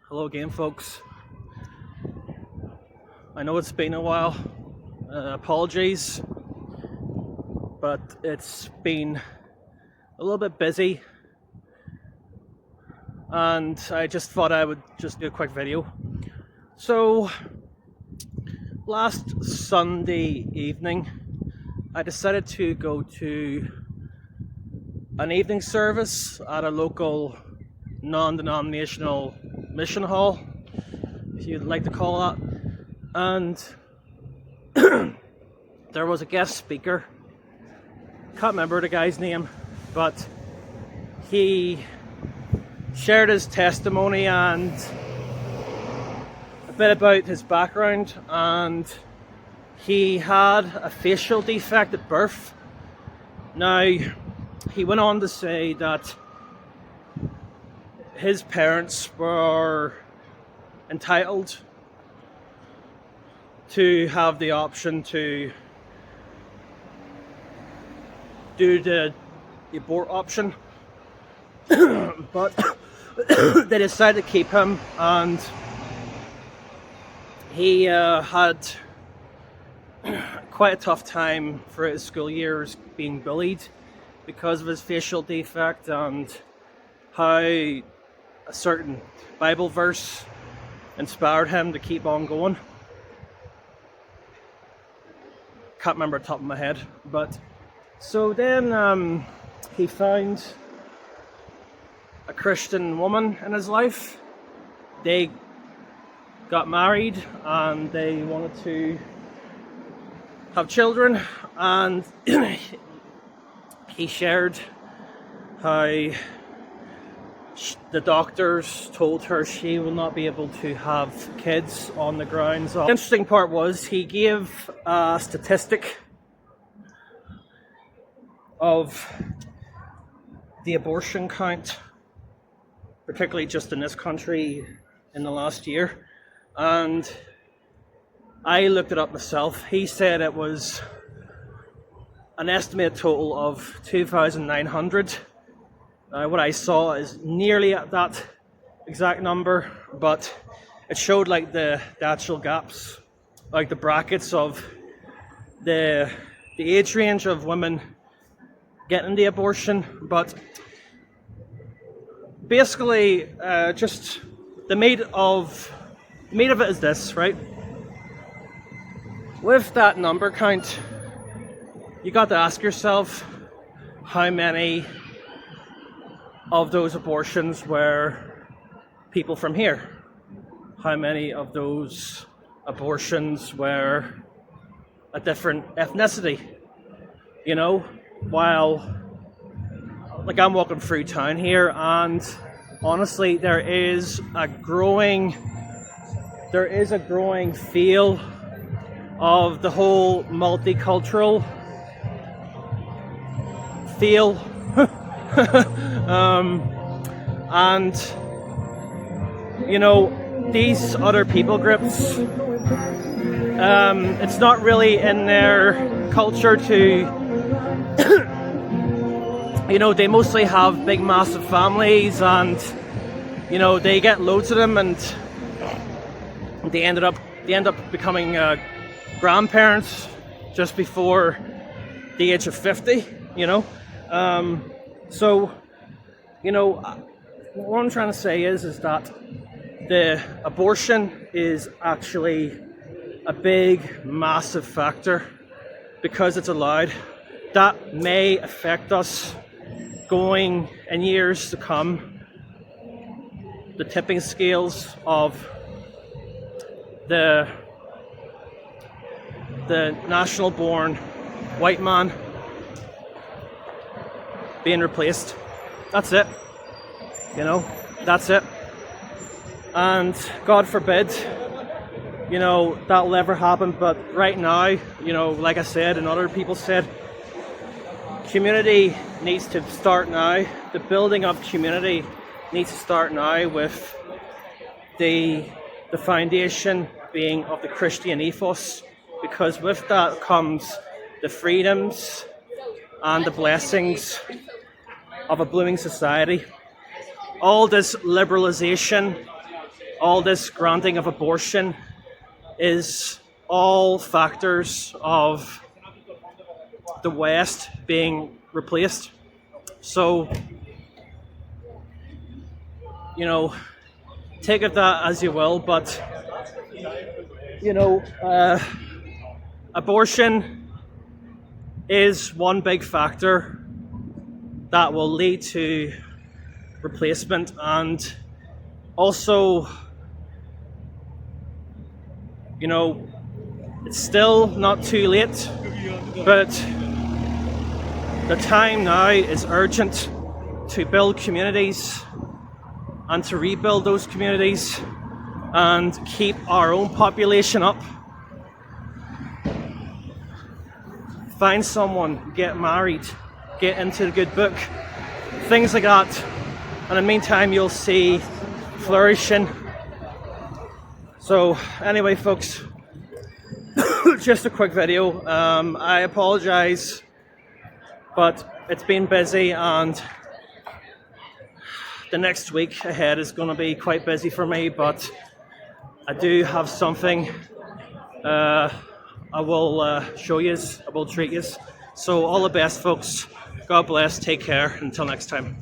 Hello again, folks. I know it's been a while. Apologies, but it's been a little bit busy, and I just thought I would just do a quick video. So, last Sunday evening, I decided to go to an evening service at a local non-denominational mission hall, if you'd like to call that. And there was a guest speaker. Can't remember the guy's name, but he shared his testimony and a bit about his background, and he had a facial defect at birth. Now, he went on to say that his parents were entitled to have the option to do the abort option, but they decided to keep him, and he had quite a tough time for his school years, being bullied because of his facial defect, and how a certain Bible verse inspired him to keep on going. Can't remember the top of my head, but so then he found a Christian woman in his life. They got married and they wanted to have children, and he shared how the doctors told her she will not be able to have kids on the grounds of... The interesting part was he gave a statistic of the abortion count, particularly just in this country in the last year, and I looked it up myself. He said it was an estimated total of 2,900. What I saw is nearly at that exact number, but it showed like the actual gaps, like the brackets of the age range of women getting the abortion. But basically, just the meat of it is this, right? With that number count, you got to ask yourself how many of those abortions were people from here? How many of those abortions were a different ethnicity? You know, while, like, I'm walking through town here, and honestly, there is a growing feel of the whole multicultural feel. And you know, these other people groups, it's not really in their culture to you know, they mostly have big massive families, and you know, they get loads of them, and they end up becoming grandparents just before the age of 50, you know. So, you know, what I'm trying to say is that the abortion is actually a big, massive factor, because it's allowed. That may affect us going in years to come. The tipping scales of the national-born white man being replaced. That's it. You know, that's it. And God forbid, you know, that'll ever happen. But right now, you know, like I said, and other people said, community needs to start now. The building of community needs to start now, with the foundation being of the Christian ethos, because with that comes the freedoms and the blessings of a blooming society. All this liberalization all this granting of abortion is all factors of the West being replaced. So, you know, take it that as you will, but, you know, abortion is one big factor that will lead to replacement. And also, you know, it's still not too late, but the time now is urgent to build communities and to rebuild those communities and keep our own population up. Find someone, get married, get into the good book, things like that. And in the meantime, you'll see flourishing. So anyway, folks, just a quick video. I apologize, but it's been busy, and the next week ahead is going to be quite busy for me, but I do have something I will show you, I will treat you. So all the best, folks. God bless, take care, until next time.